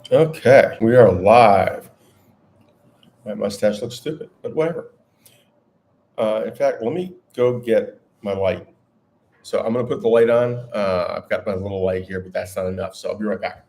Okay, we are live. My mustache looks stupid, but whatever. In fact, let me go get my light. So I'm going to put the light on. I've got my little light here, but that's not enough. So I'll be right back.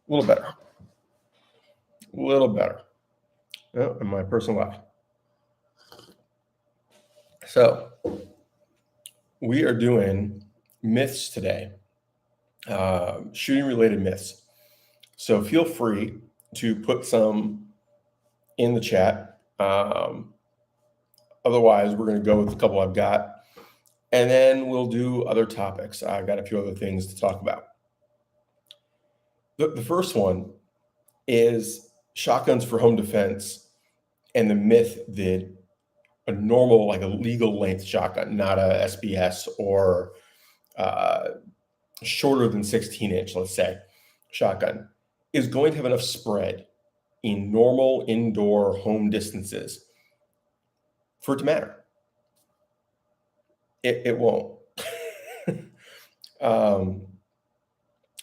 A little better. A little better. Oh, and my person left. So we are doing myths today, shooting related myths. So feel free to put some in the chat. Otherwise, we're going to go with a couple I've got, and then we'll do other topics. I've got a few other things to talk about. The first one is shotguns for home defense and the myth that a normal, like a legal length shotgun, not a SBS or shorter than 16-inch, let's say, shotgun, is going to have enough spread in normal indoor home distances for it to matter. It won't.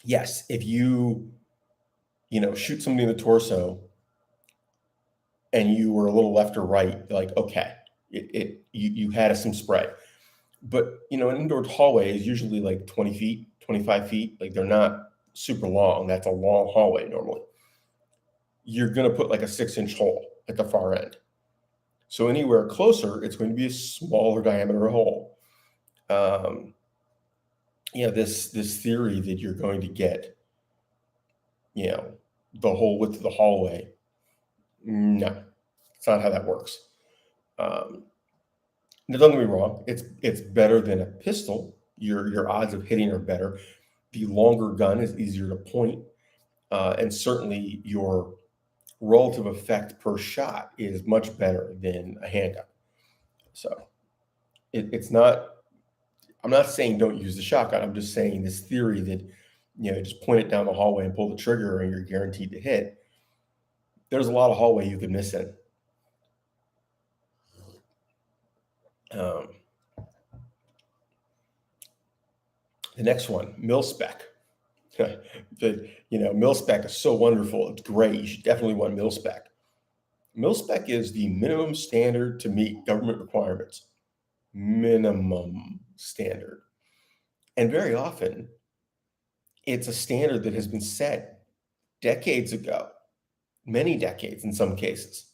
Yes, if you shoot somebody in the torso and you were a little left or right, like, okay, you had some spread. But an indoor hallway is usually like 20 feet, 25 feet. Like, they're not super long. That's a long hallway normally. You're going to put like a 6-inch hole at the far end. So anywhere closer, it's going to be a smaller diameter hole. This theory that you're going to get, the whole width of the hallway. No, it's not how that works. Now, don't get me wrong. It's better than a pistol. Your odds of hitting are better. The longer gun is easier to point, and certainly your relative effect per shot is much better than a handgun. So it's not. I'm not saying don't use the shotgun. I'm just saying this theory that just point it down the hallway and pull the trigger and you're guaranteed to hit. There's a lot of hallway you could miss in. The next one, mil-spec. Mil-spec is so wonderful. It's great. You should definitely want mil-spec. Mil-spec is the minimum standard to meet government requirements. Minimum standard. And very often, it's a standard that has been set decades ago, many decades in some cases,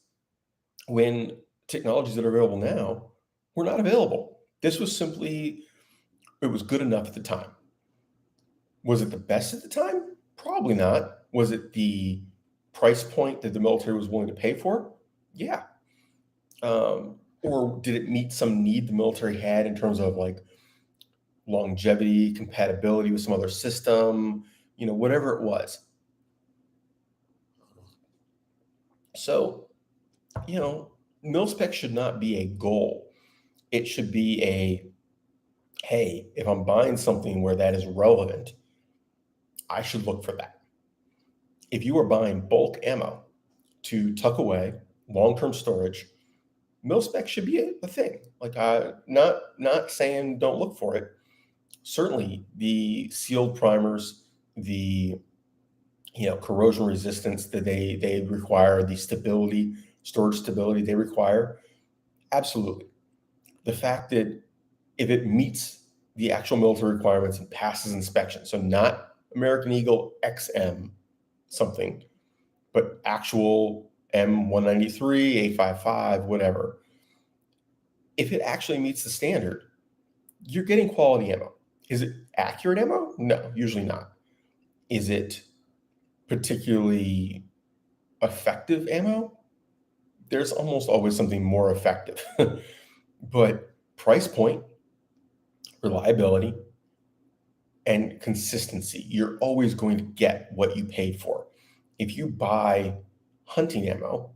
when technologies that are available now were not available. This was simply, it was good enough at the time. Was it the best at the time? Probably not. Was it the price point that the military was willing to pay for? Yeah. Or did it meet some need the military had in terms of like longevity, compatibility with some other system, whatever it was. So, mil-spec should not be a goal. It should be hey, if I'm buying something where that is relevant, I should look for that. If you are buying bulk ammo to tuck away, long-term storage, mil-spec should be a thing. Like, not saying don't look for it. Certainly, the sealed primers, the corrosion resistance that they require, the stability, storage stability they require, absolutely. The fact that if it meets the actual military requirements and passes inspection, so not American Eagle XM something, but actual M193, 855, whatever. If it actually meets the standard, you're getting quality ammo. Is it accurate ammo? No, usually not. Is it particularly effective ammo? There's almost always something more effective. But price point, reliability, and consistency. You're always going to get what you paid for. If you buy hunting ammo,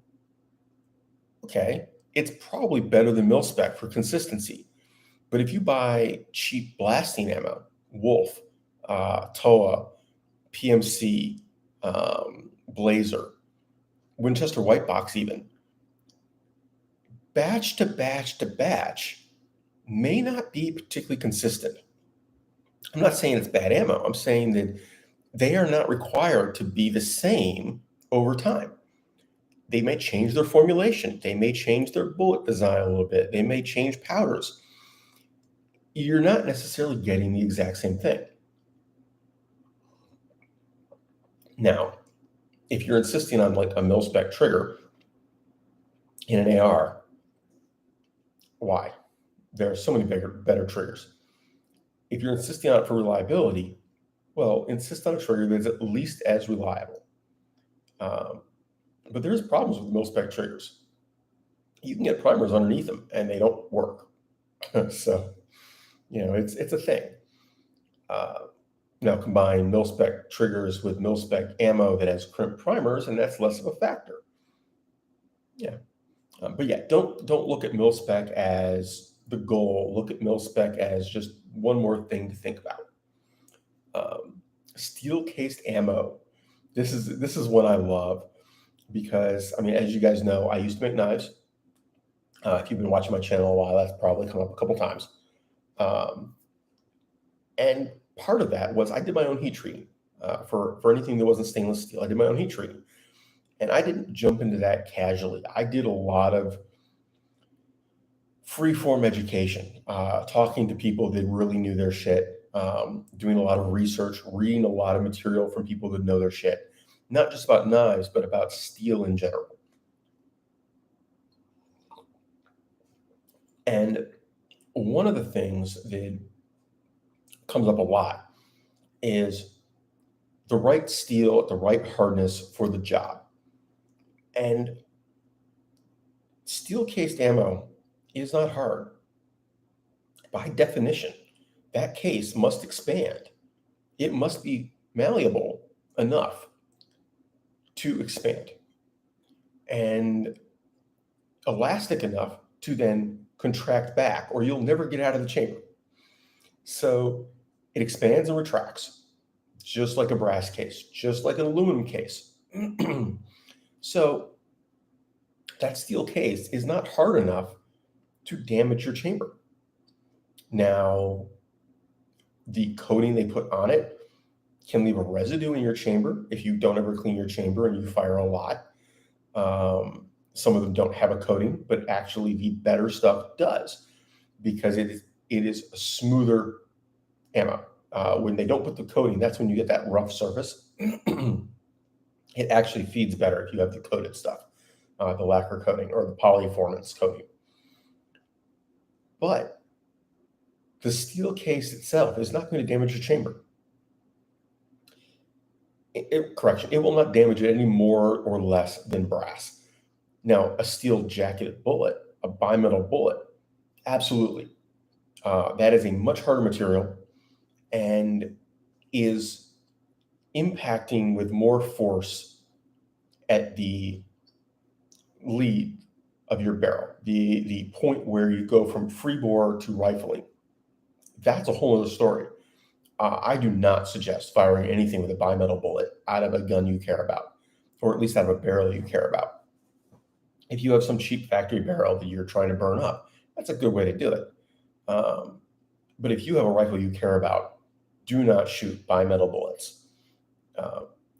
okay, it's probably better than mil-spec for consistency. But if you buy cheap blasting ammo, Wolf, TOA, PMC, Blazer, Winchester White Box even, batch to batch to batch may not be particularly consistent. I'm not saying it's bad ammo. I'm saying that they are not required to be the same over time. They may change their formulation. They may change their bullet design a little bit. They may change powders. You're not necessarily getting the exact same thing. Now, if you're insisting on like a mil-spec trigger in an AR, why? There are so many better triggers. If you're insisting on it for reliability, well, insist on a trigger that's at least as reliable. But there's problems with mil-spec triggers. You can get primers underneath them and they don't work. So, it's a thing. Now combine mil-spec triggers with mil-spec ammo that has crimp primers, and that's less of a factor. Yeah. But yeah, don't look at mil-spec as the goal. Look at mil-spec as just one more thing to think about. Steel-cased ammo. This is one I love because, I mean, as you guys know, I used to make knives. If you've been watching my channel a while, that's probably come up a couple times. And part of that was I did my own heat treating for anything that wasn't stainless steel. I did my own heat treating. And I didn't jump into that casually. I did a lot of free-form education, talking to people that really knew their shit, doing a lot of research, reading a lot of material from people that know their shit, not just about knives, but about steel in general. And one of the things that comes up a lot is the right steel at the right hardness for the job. And steel-cased ammo is not hard. By definition, that case must expand. It must be malleable enough to expand and elastic enough to then contract back, or you'll never get out of the chamber. So it expands and retracts, just like a brass case, just like an aluminum case. So that steel case is not hard enough to damage your chamber. Now, the coating they put on it can leave a residue in your chamber if you don't ever clean your chamber and you fire a lot. Some of them don't have a coating, but actually the better stuff does, because it is a smoother ammo. When they don't put the coating, that's when you get that rough surface. It actually feeds better if you have the coated stuff, the lacquer coating or the polyformance coating. But the steel case itself is not going to damage your chamber. Correction, it will not damage it any more or less than brass. Now, a steel jacketed bullet, a bimetal bullet, absolutely. That is a much harder material and is impacting with more force at the lead of your barrel, the point where you go from free bore to rifling. That's a whole other story. I do not suggest firing anything with a bimetal bullet out of a gun you care about, or at least out of a barrel you care about. If you have some cheap factory barrel that you're trying to burn up, that's a good way to do it. But if you have a rifle you care about, do not shoot bimetal bullets.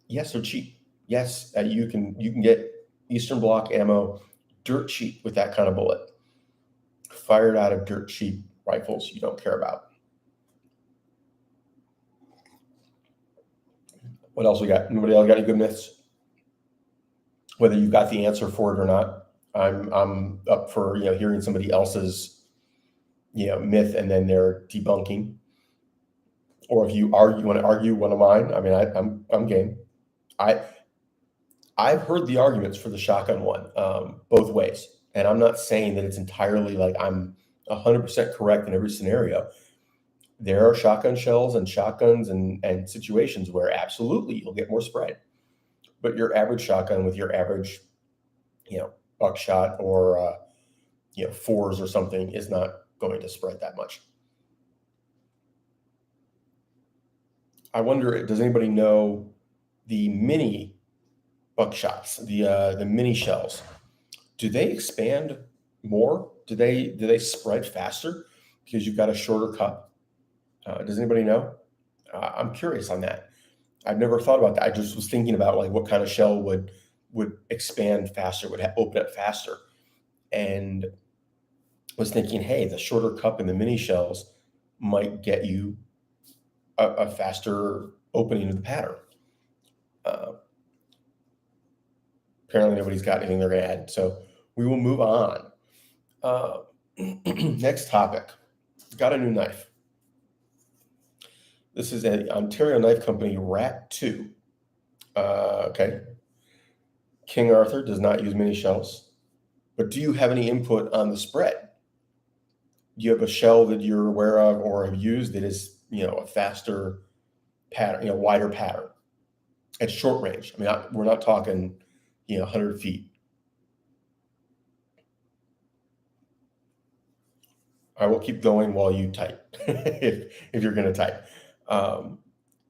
Yes, they're cheap. Yes, you can get Eastern Bloc ammo dirt cheap with that kind of bullet, fired out of dirt cheap rifles you don't care about. What else we got? Anybody else got any good myths? Whether you've got the answer for it or not, I'm up for hearing somebody else's myth and then they're debunking. Or if you want to argue one of mine, I mean, I'm game. I've heard the arguments for the shotgun one both ways, and I'm not saying that it's entirely like I'm 100% correct in every scenario. There are shotgun shells and shotguns and situations where absolutely you'll get more spread. But your average shotgun with your average, buckshot or, fours or something is not going to spread that much. I wonder, does anybody know the mini buckshots, the mini shells? Do they expand more? Do they spread faster because you've got a shorter cup? Does anybody know? I'm curious on that. I've never thought about that. I just was thinking about like what kind of shell would expand faster, would open up faster, and was thinking, hey, the shorter cup in the mini shells might get you a faster opening of the pattern. Apparently, nobody's got anything they're going to add, so we will move on. Next topic. Got a new knife. This is an Ontario Knife Company Rat 2. Okay. King Arthur does not use mini shells, but do you have any input on the spread? Do you have a shell that you're aware of or have used that is, a faster pattern, wider pattern at short range? I mean, we're not talking, 100 feet. I will keep going while you type, if you're going to type. Got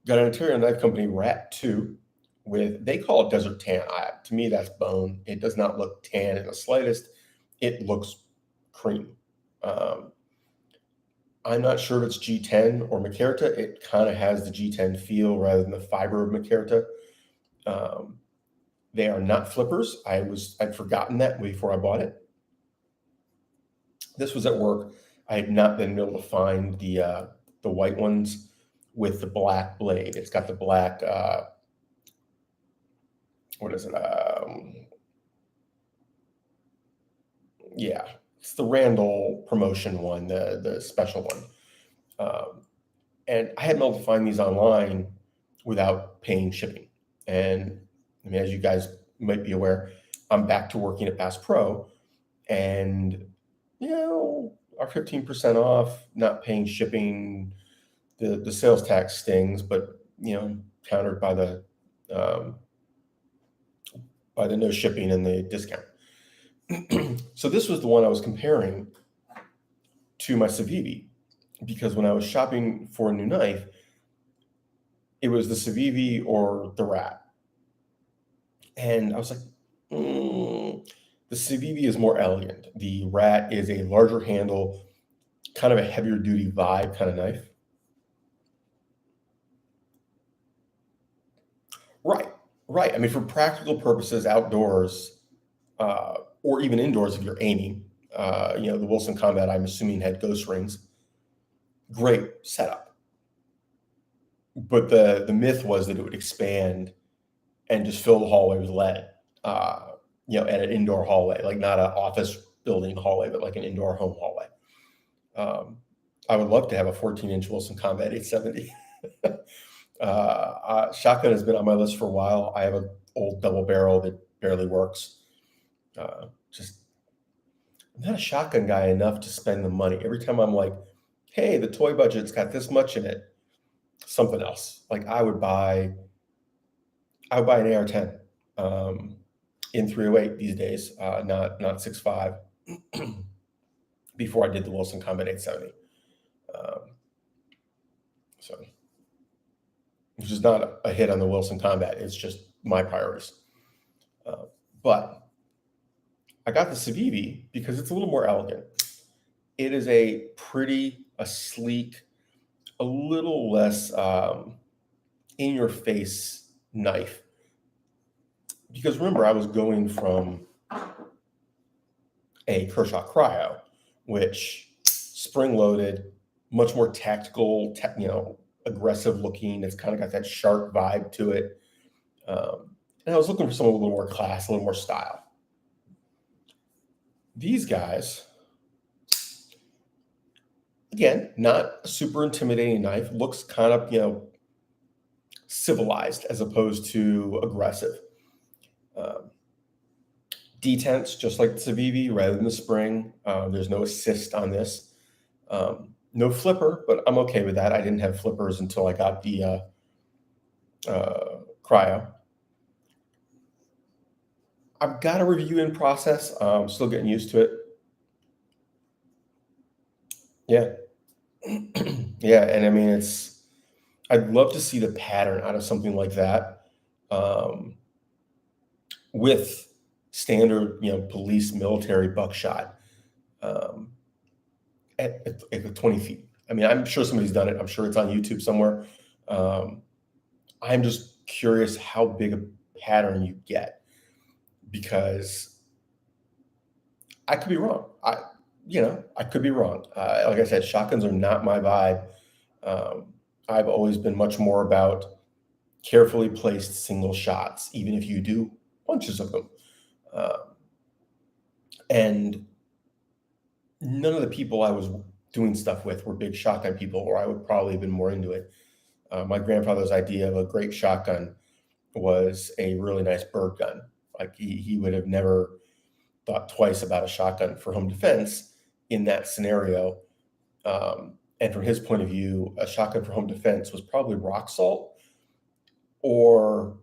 an Ontario Knife Company Rat 2 with, they call it Desert Tan. To me, that's bone. It does not look tan in the slightest. It looks cream. I'm not sure if it's G10 or Micarta. It kind of has the G10 feel rather than the fiber of Micarta. They are not flippers. I'd forgotten that before I bought it. This was at work. I had not been able to find the white ones with the black blade. It's got the black, what is it? Yeah, it's the Randall promotion one, the special one. And I hadn't been able to find these online without paying shipping. And I mean, as you guys might be aware, I'm back to working at Bass Pro, and our 15% off, not paying shipping, the sales tax stings, but countered by the no shipping and the discount. So this was the one I was comparing to my Civivi, because when I was shopping for a new knife, it was the Civivi or the Rat. And I was like, the Civivi is more elegant. The Rat is a larger handle, kind of a heavier duty vibe kind of knife. Right. I mean, for practical purposes, outdoors, or even indoors if you're aiming, the Wilson Combat, I'm assuming, had ghost rings. Great setup. But the myth was that it would expand and just fill the hallway with lead, at an indoor hallway, like not an office building hallway, but like an indoor home hallway. I would love to have a 14-inch Wilson Combat 870. Shotgun has been on my list for a while. I have an old double barrel that barely works. I'm not a shotgun guy enough to spend the money. Every time I'm like, hey, the toy budget's got this much in it, something else. Like I would buy an AR-10 in 308 these days, not 6.5. Before I did the Wilson Combat 870. Which is not a hit on the Wilson Combat. It's just my priorities. But I got the Civivi because it's a little more elegant. It is a sleek, a little less in-your-face knife. Because remember, I was going from a Kershaw Cryo, which spring-loaded, much more tactical, aggressive looking. It's kind of got that sharp vibe to it. And I was looking for something a little more class, a little more style. These guys, again, not a super intimidating knife. Looks kind of, civilized as opposed to aggressive. Detents, just like the Civivi, rather than the spring. There's no assist on this. No flipper, but I'm okay with that. I didn't have flippers until I got the cryo. I've got a review in process. I'm still getting used to it. Yeah. Yeah, and I mean, I'd love to see the pattern out of something like that, um, with standard, police military buckshot, um, at 20 feet. I mean, I'm sure somebody's done it. I'm sure it's on YouTube somewhere. Um, I'm just curious how big a pattern you get, because I could be wrong. I could be wrong. Like I said, shotguns are not my vibe. Um, I've always been much more about carefully placed single shots, even if you do bunches of them. Um, and none of the people I was doing stuff with were big shotgun people, or I would probably have been more into it. My grandfather's idea of a great shotgun was a really nice bird gun. Like he would have never thought twice about a shotgun for home defense in that scenario. And from his point of view, a shotgun for home defense was probably rock salt, or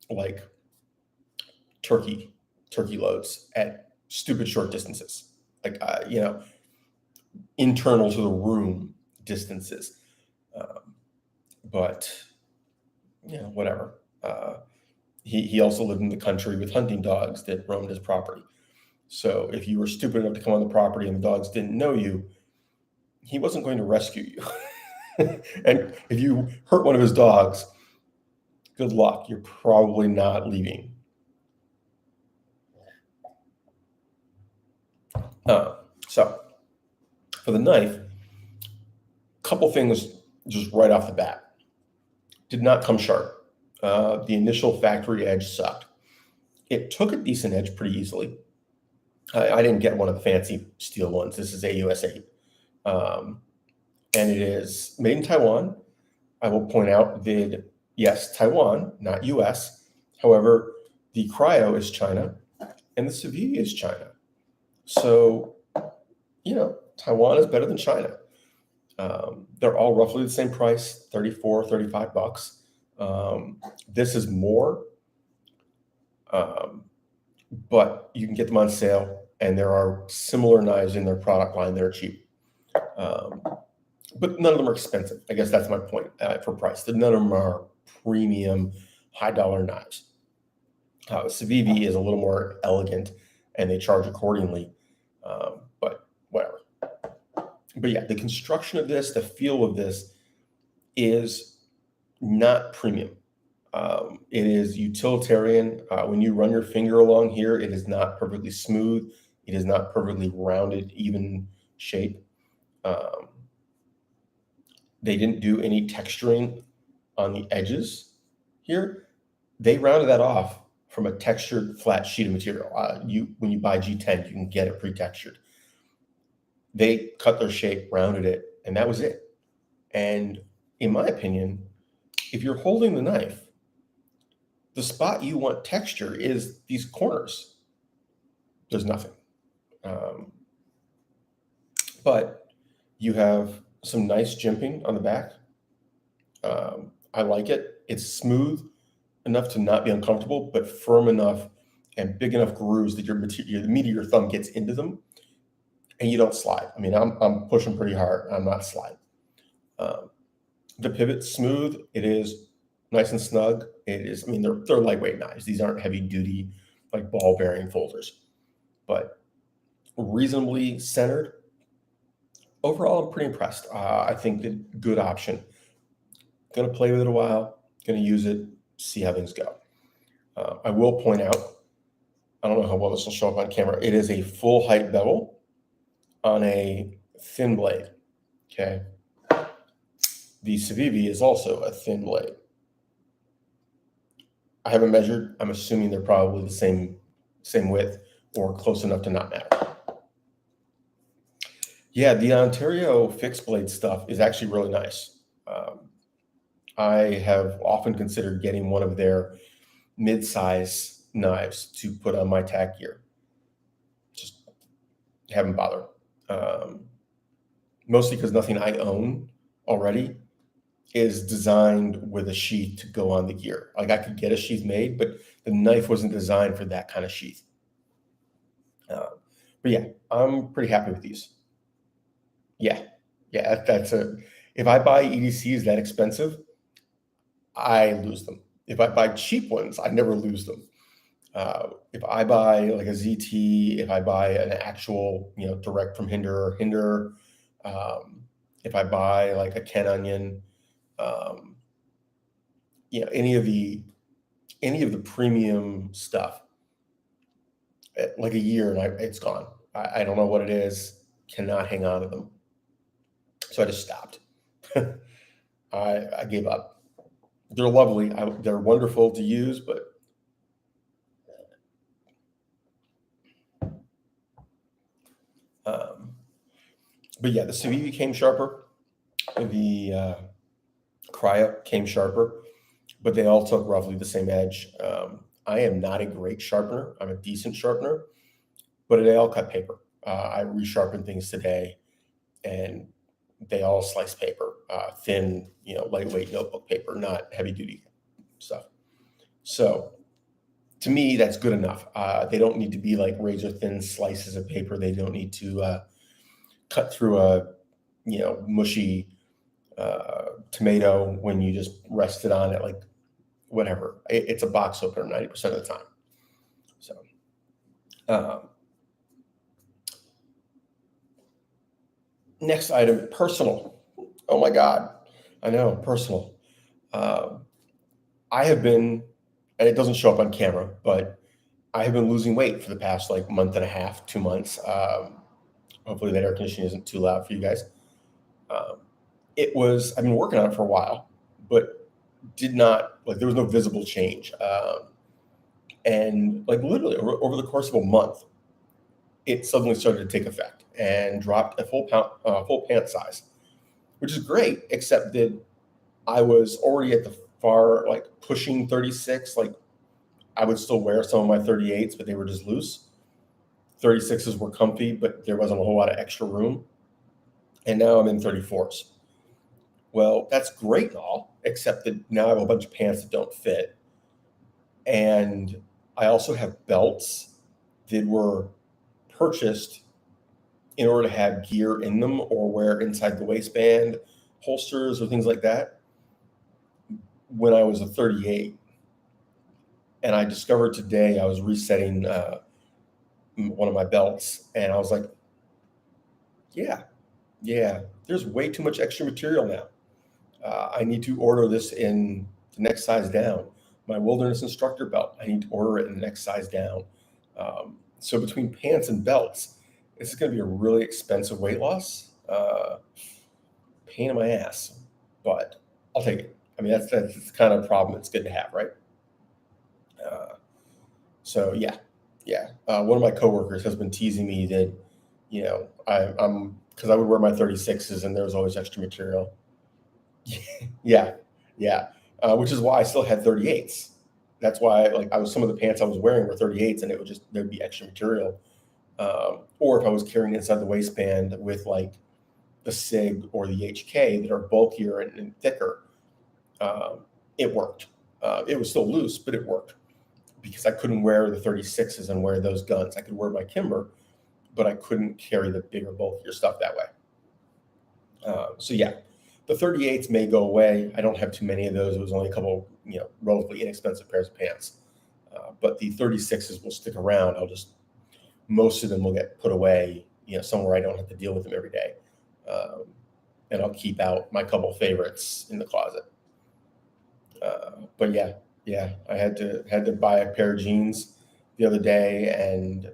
like turkey loads at stupid short distances, like internal to the room distances. But whatever. He also lived in the country with hunting dogs that roamed his property. So if you were stupid enough to come on the property and the dogs didn't know you, he wasn't going to rescue you. And if you hurt one of his dogs, good luck. You're probably not leaving. So for the knife, couple things just right off the bat. Did not come sharp. The initial factory edge sucked. It took a decent edge pretty easily. I didn't get one of the fancy steel ones. This is AUS 8. And it is made in Taiwan. I will point out that, yes, Taiwan, not US. However, the cryo is China and the Civivi is China. So, Taiwan is better than China. They're all roughly the same price, 34, 35 bucks. This is more, but you can get them on sale, and there are similar knives in their product line that are cheap. But none of them are expensive. I guess that's my point for price. None of them are premium, high dollar knives. Civivi is a little more elegant, and they charge accordingly. But whatever. But yeah, the construction of this, the feel of this is not premium. It is utilitarian. When you run your finger along here, it is not perfectly smooth. It is not perfectly rounded, even shape. They didn't do any texturing on the edges here. They rounded that off from a textured flat sheet of material. When you buy G10, you can get it pre-textured. They cut their shape, rounded it, and that was it. And in my opinion, if you're holding the knife, the spot you want texture is these corners. There's nothing. But you have some nice jimping on the back. I like it. It's smooth enough to not be uncomfortable, but firm enough and big enough grooves that the meat of your thumb gets into them, and you don't slide. I mean, I'm pushing pretty hard. I'm not sliding. The pivot's smooth. It is nice and snug. It is. I mean, they're lightweight knives. These aren't heavy duty like ball bearing folders, but reasonably centered. Overall, I'm pretty impressed. I think that good option. Going to play with it a while. Going to use it. See how things go. I will point out, I don't know how well this will show up on camera. It is a full height bevel on a thin blade. Okay. The Civivi is also a thin blade. I haven't measured. I'm assuming they're probably the same width or close enough to not matter. Yeah, the Ontario fixed blade stuff is actually really nice. I have often considered getting one of their mid-size knives to put on my tack gear. Just haven't bothered. mostly because nothing I own already is designed with a sheath to go on the gear. Like I could get a sheath made, but the knife wasn't designed for that kind of sheath. But yeah, I'm pretty happy with these. Yeah, yeah, that's a. If I buy EDCs that expensive, I lose them. If I buy cheap ones, I never lose them. If I buy like a ZT, if I buy an actual, direct from Hinder, um, if I buy like a Ken Onion, um, any of the premium stuff, like a year and it's gone. I don't know what it is. Cannot hang on to them. So I just stopped. I gave up. They're lovely. They're wonderful to use, um, but yeah, the Civivi came sharper. The Cryo came sharper, but they all took roughly the same edge. I am not a great sharpener. I'm a decent sharpener, but they all cut paper. I resharpened things today, and they all slice paper, thin, lightweight notebook paper, not heavy duty stuff. So to me, that's good enough. They don't need to be like razor thin slices of paper. They don't need to cut through a mushy tomato when you just rest it on it, like whatever. It's a box opener 90% of the time. So um, next item, personal. Oh my God, I know, personal. Um, I have been, and it doesn't show up on camera, but I have been losing weight for the past like month and a half, 2 months. Hopefully that air conditioning isn't too loud for you guys. Um, I've been working on it for a while, but did not, like, there was no visible change. And like literally over the course of a month, it suddenly started to take effect and dropped a full pant size, which is great, except that I was already at the far, like pushing 36. Like I would still wear some of my 38s, but they were just loose. 36s were comfy, but there wasn't a whole lot of extra room. And now I'm in 34s. Well, that's great and all, except that now I have a bunch of pants that don't fit. And I also have belts that were purchased in order to have gear in them or wear inside the waistband, holsters or things like that when I was a 38. And I discovered today I was resetting one of my belts, and I was like, yeah, there's way too much extra material now. I need to order this in the next size down. My wilderness instructor belt, I need to order it in the next size down. So between pants and belts, this is going to be a really expensive weight loss. Pain in my ass, but I'll take it. I mean, that's the kind of problem that's good to have, right? Uh, so yeah. One of my coworkers has been teasing me that, I'm because I would wear my 36s and there was always extra material. Yeah, yeah. Which is why I still had 38s. That's why, like, some of the pants I was wearing were 38s, and there'd be extra material. Or if I was carrying inside the waistband with like the SIG or the HK that are bulkier and thicker, it worked. It was still loose, but it worked because I couldn't wear the 36s and wear those guns. I could wear my Kimber, but I couldn't carry the bigger, bulkier stuff that way. So yeah, the 38s may go away. I don't have too many of those. It was only a couple, relatively inexpensive pairs of pants. But the 36s will stick around. Most of them will get put away, somewhere I don't have to deal with them every day. And I'll keep out my couple favorites in the closet. But yeah, I had to buy a pair of jeans the other day, and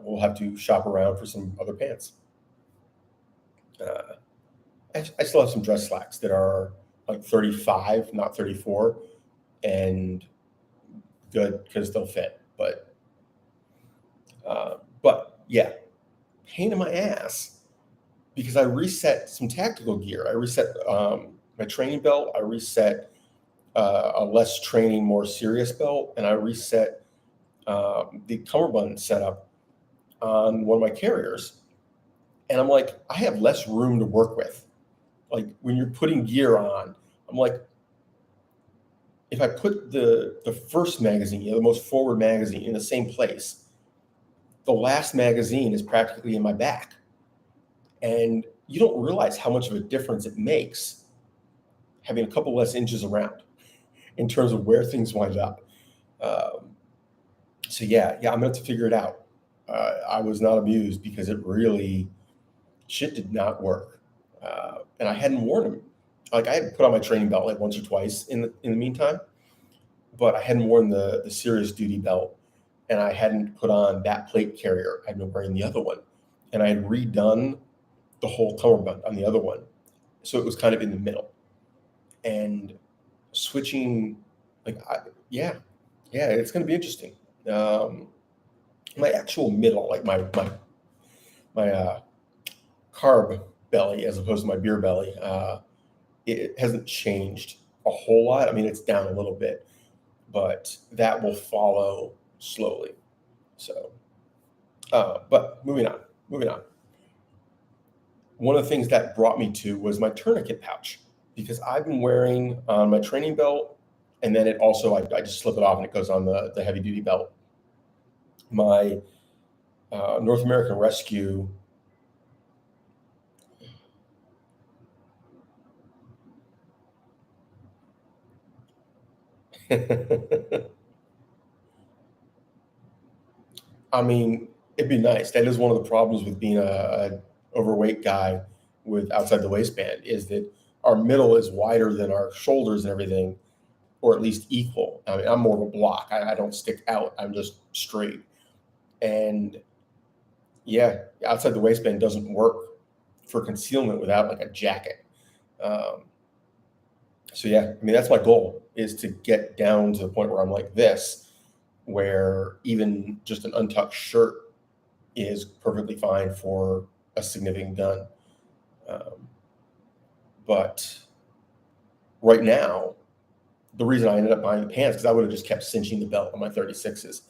we'll have to shop around for some other pants. I still have some dress slacks that are like 35, not 34, and good because they'll fit. But yeah, pain in my ass because I reset some tactical gear. I reset my training belt. I reset a less training, more serious belt, and I reset the cummerbund setup on one of my carriers. And I'm like, I have less room to work with. Like when you're putting gear on, I'm like, if I put the first magazine, the most forward magazine in the same place, the last magazine is practically in my back. And you don't realize how much of a difference it makes having a couple less inches around in terms of where things wind up. Um, so I'm gonna have to figure it out. I was not amused because it really shit did not work, and I hadn't worn them. Like I had put on my training belt like once or twice in the meantime, but I hadn't worn the serious duty belt, and I hadn't put on that plate carrier. I'd been wearing the other one, and I had redone the whole cummerbund on the other one, so it was kind of in the middle. And switching, yeah, it's going to be interesting. My actual middle, like my carb belly as opposed to my beer belly, it hasn't changed a whole lot. I mean, it's down a little bit, but that will follow slowly. So, but moving on. One of the things that brought me to was my tourniquet pouch, because I've been wearing on my training belt, and then it also, I just slip it off and it goes on the heavy duty belt. My North American Rescue I mean, it'd be nice. That is one of the problems with being a overweight guy with outside the waistband, is that our middle is wider than our shoulders and everything, or at least equal. I mean, I'm more of a block. I don't stick out. I'm just straight. And outside the waistband doesn't work for concealment without like a jacket. Um, I mean, that's my goal, is to get down to the point where I'm like this, where even just an untucked shirt is perfectly fine for a significant gun. Um, but right now, the reason I ended up buying the pants, because I would have just kept cinching the belt on my 36s.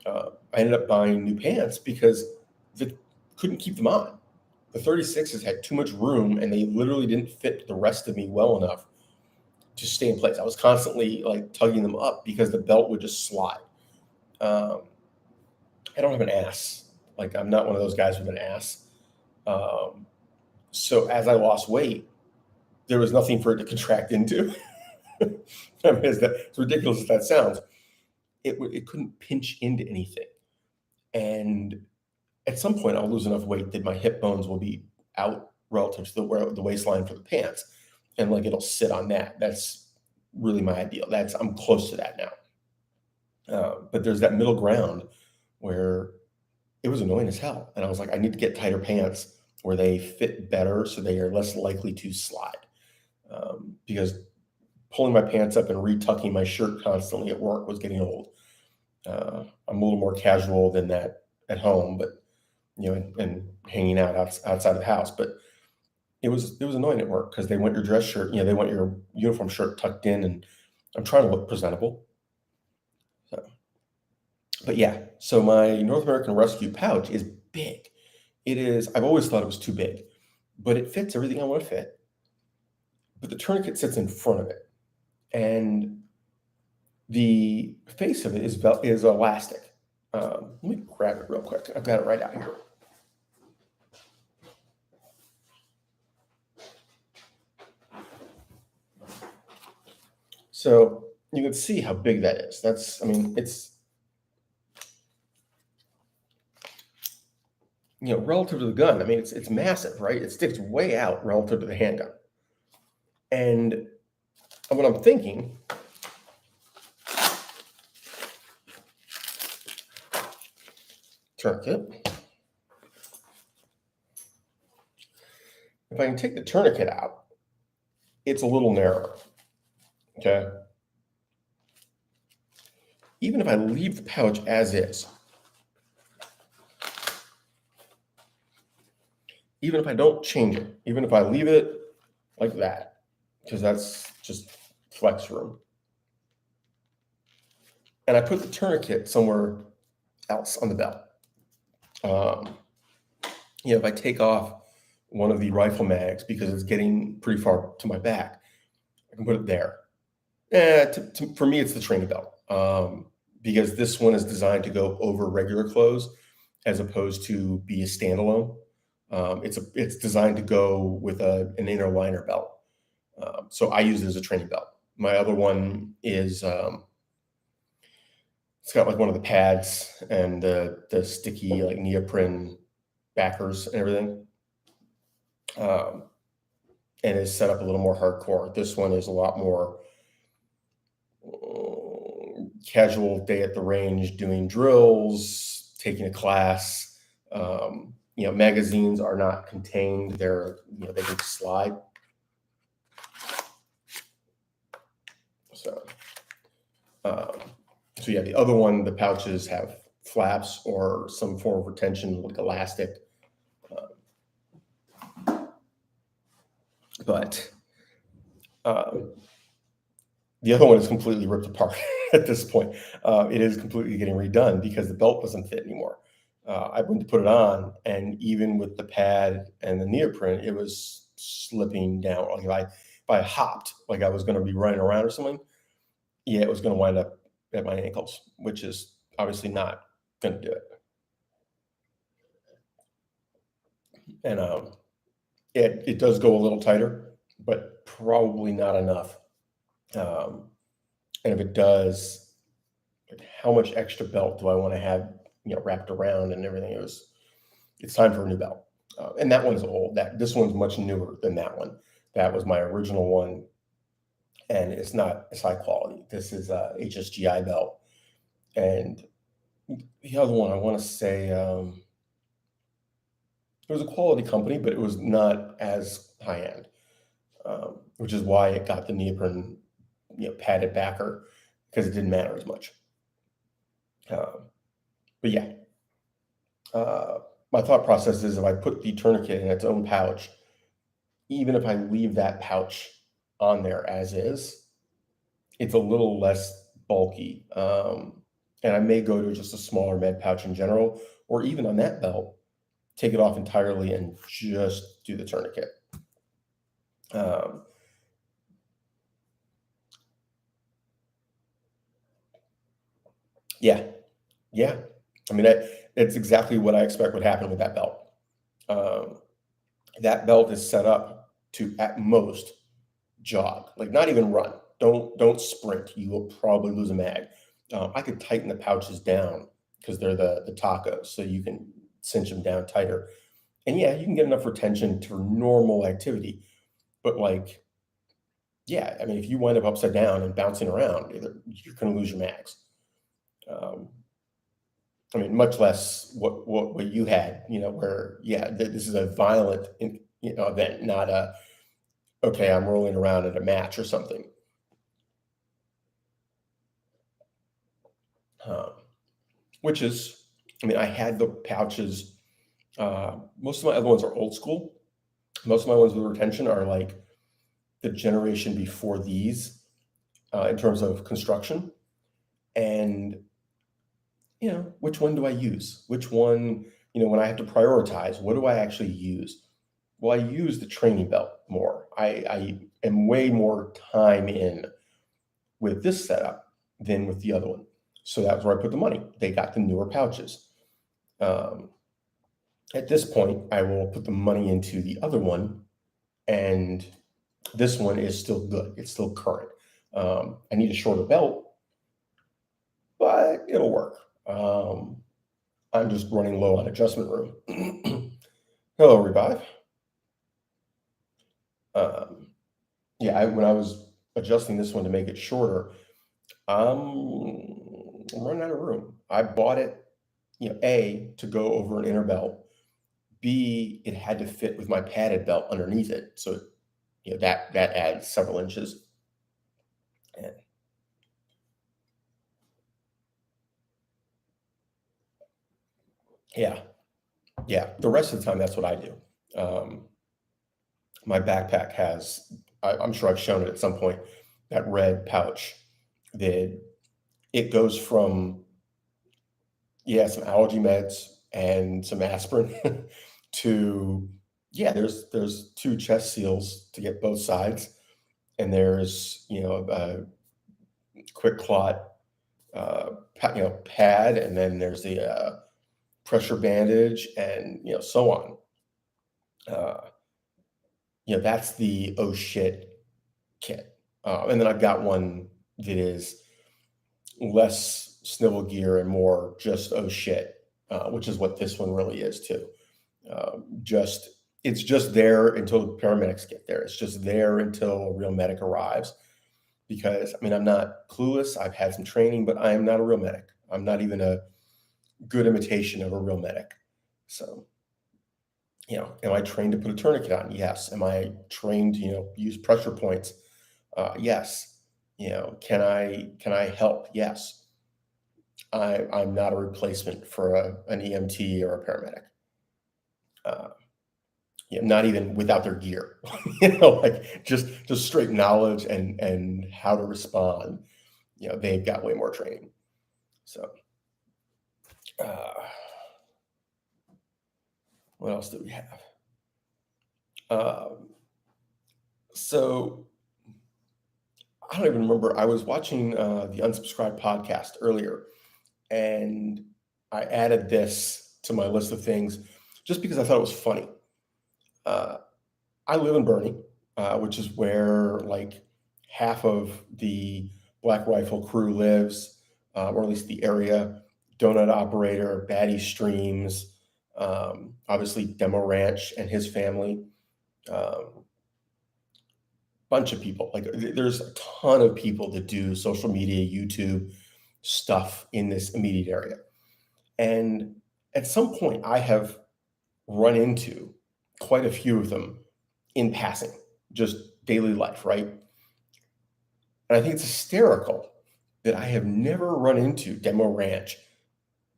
I ended up buying new pants because they couldn't keep them on. The 36s had too much room, and they literally didn't fit the rest of me well enough to stay in place. I was constantly like tugging them up because the belt would just slide. Um, I don't have an ass. Like I'm not one of those guys with an ass. Um, so as I lost weight, there was nothing for it to contract into. I mean, as ridiculous as that sounds, it couldn't pinch into anything. And at some point, I'll lose enough weight that my hip bones will be out relative to the waistline for the pants, and like it'll sit on that. That's really my ideal. I'm close to that now. But there's that middle ground where it was annoying as hell, and I was like, I need to get tighter pants where they fit better, so they are less likely to slide. Because pulling my pants up and retucking my shirt constantly at work was getting old. I'm a little more casual than that at home, but and hanging out outside of the house. But it was annoying at work because they want your dress shirt, they want your uniform shirt tucked in, and I'm trying to look presentable. So, but so my North American Rescue pouch is big. It is. I've always thought it was too big, but it fits everything I want to fit. But the tourniquet sits in front of it, and the face of it is elastic. Let me grab it real quick. I've got it right out here. So you can see how big that is. It's, relative to the gun. I mean, it's massive, right? It sticks way out relative to the handgun. And what I'm thinking, tourniquet. If I can take the tourniquet out, it's a little narrower. Okay. Even if I leave the pouch as is, even if I don't change it, even if I leave it like that, because that's just flex room, and I put the tourniquet somewhere else on the belt, if I take off one of the rifle mags because it's getting pretty far to my back, I can put it there. For me, it's the training belt, because this one is designed to go over regular clothes as opposed to be a standalone. It's designed to go with an inner liner belt. So I use it as a training belt. My other one is it's got like one of the pads and the sticky like neoprene backers and everything, and is set up a little more hardcore. This one is a lot more casual day at the range, doing drills, taking a class. Magazines are not contained; they can slide. So, yeah, the other one, the pouches have flaps or some form of retention, like elastic. But the other one is completely ripped apart at this point. It is completely getting redone because the belt doesn't fit anymore. I went to put it on, and even with the pad and the neoprene, it was slipping down. Like if I hopped, like I was going to be running around or something, yeah, it was going to wind up at my ankles, which is obviously not going to do it. And it does go a little tighter, but probably not enough. And if it does, like, how much extra belt do I want to have, wrapped around and everything? It's time for a new belt. And that one's old. This one's much newer than that one. That was my original one, and it's not as high quality. This is a HSGI belt, and the other one I want to say it was a quality company, but it was not as high end, which is why it got the neoprene, padded backer, because it didn't matter as much. But yeah, my thought process is if I put the tourniquet in its own pouch, even if I leave that pouch on there as is, it's a little less bulky. And I may go to just a smaller med pouch in general, or even on that belt, take it off entirely and just do the tourniquet. Yeah. I mean, it's exactly what I expect would happen with that belt. That belt is set up to, at most, jog, like not even run. Don't sprint. You will probably lose a mag. I could tighten the pouches down because they're the tacos, so you can cinch them down tighter. And yeah, you can get enough retention to normal activity, but like, yeah, I mean, if you wind up upside down and bouncing around, you're going to lose your mags. I mean, much less what you had, where, yeah, this is a violent, event, not okay, I'm rolling around at a match or something. Which is, I mean, I had the pouches. Most of my other ones are old school. Most of my ones with retention are like the generation before these, in terms of construction. And, which one do I use? Which one, when I have to prioritize, what do I actually use? Well, I use the training belt more. I am way more time in with this setup than with the other one. So that's where I put the money. They got the newer pouches. At this point, I will put the money into the other one, and this one is still good. It's still current. I need a shorter belt, but it'll work. I'm just running low on adjustment room. Hello, Revive. Yeah, when I was adjusting this one to make it shorter, I'm running out of room. I bought it, A, to go over an inner belt. B, it had to fit with my padded belt underneath it. So, that adds several inches. And yeah. The rest of the time, that's what I do. My backpack has, I'm sure I've shown it at some point, that red pouch that it goes from, some allergy meds and some aspirin to, yeah, there's two chest seals to get both sides, and there's, a quick clot, pad, and then there's the pressure bandage, and so on. That's the oh shit kit. And then I've got one that is less snivel gear and more just oh shit, which is what this one really is too. Just It's just there until the paramedics get there. It's just there until a real medic arrives. Because I mean, I'm not clueless. I've had some training, but I am not a real medic. I'm not even a good imitation of a real medic. So, am I trained to put a tourniquet on? Yes. Am I trained to, use pressure points? Yes. Can I help? Yes. I'm not a replacement for an EMT or a paramedic. Not even without their gear. Like just straight knowledge and how to respond. They've got way more training. So, uh, what else do we have? So I don't even remember. I was watching the Unsubscribed podcast earlier, and I added this to my list of things just because I thought it was funny. I live in Bernie, which is where like half of the Black Rifle crew lives, or at least the area. Donut Operator, Batty Streams, obviously Demo Ranch and his family. Bunch of people. Like there's a ton of people that do social media, YouTube stuff in this immediate area. And at some point, I have run into quite a few of them in passing, just daily life, right? And I think it's hysterical that I have never run into Demo Ranch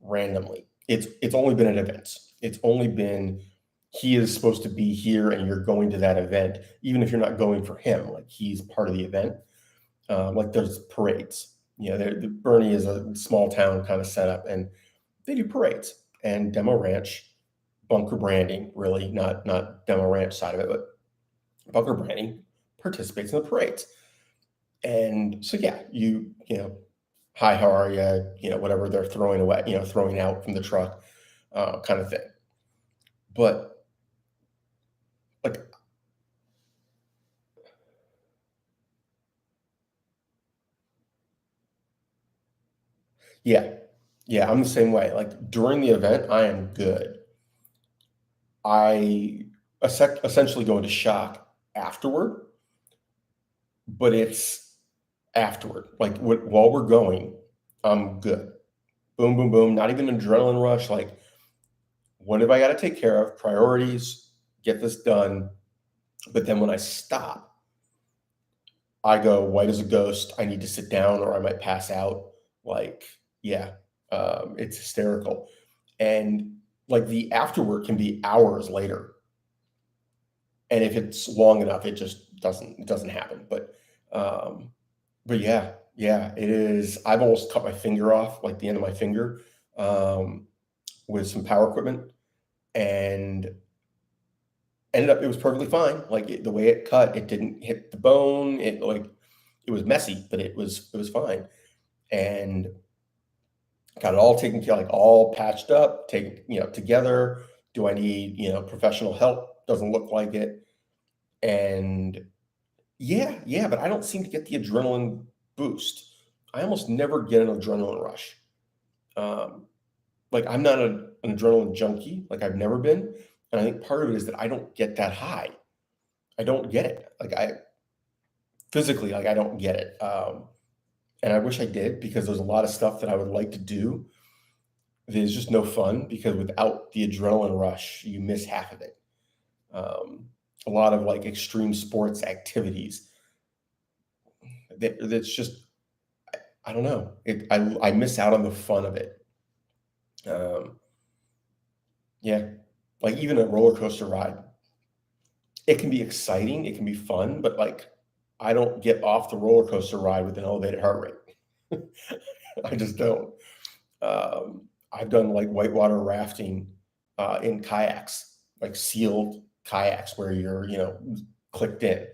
randomly. It's only been at events. It's only been he is supposed to be here and you're going to that event, even if you're not going for him, like he's part of the event. Like there's parades. Bernie is a small town kind of setup, and they do parades. And Demo Ranch, bunker branding, really not Demo Ranch side of it, but bunker branding participates in the parades. And so yeah, hi, how are you? Whatever they're throwing away, throwing out from the truck, kind of thing. But like, yeah, I'm the same way. Like during the event, I am good. I essentially go into shock afterward, but it's afterward. Like while we're going, I'm good. Boom, boom, boom. Not even an adrenaline rush. Like, what have I got to take care of? Priorities, get this done. But then when I stop, I go white as a ghost. I need to sit down or I might pass out. Like, yeah, it's hysterical. And like the afterward can be hours later. And if it's long enough, it just doesn't happen. But yeah, it is. I've almost cut my finger off, like the end of my finger, with some power equipment, and ended up it was perfectly fine. Like the way it cut, it didn't hit the bone. It was messy, but it was fine, and got it all taken care, like all patched up, taken together. Do I need professional help? Doesn't look like it, and yeah, but I don't seem to get the adrenaline boost. I almost never get an adrenaline rush. Um, like I'm not an adrenaline junkie, like I've never been, and I think part of it is that I don't get that high. I don't get it. Like I physically, like I don't get it. And I wish I did because there's a lot of stuff that I would like to do that is just no fun because without the adrenaline rush, you miss half of it. A lot of like extreme sports activities that's just I don't know. I miss out on the fun of it. Um, yeah, like even a roller coaster ride, it can be exciting, it can be fun, but like I don't get off the roller coaster ride with an elevated heart rate. I just don't. I've done like whitewater rafting in kayaks. like sealed kayaks where you're, clicked in.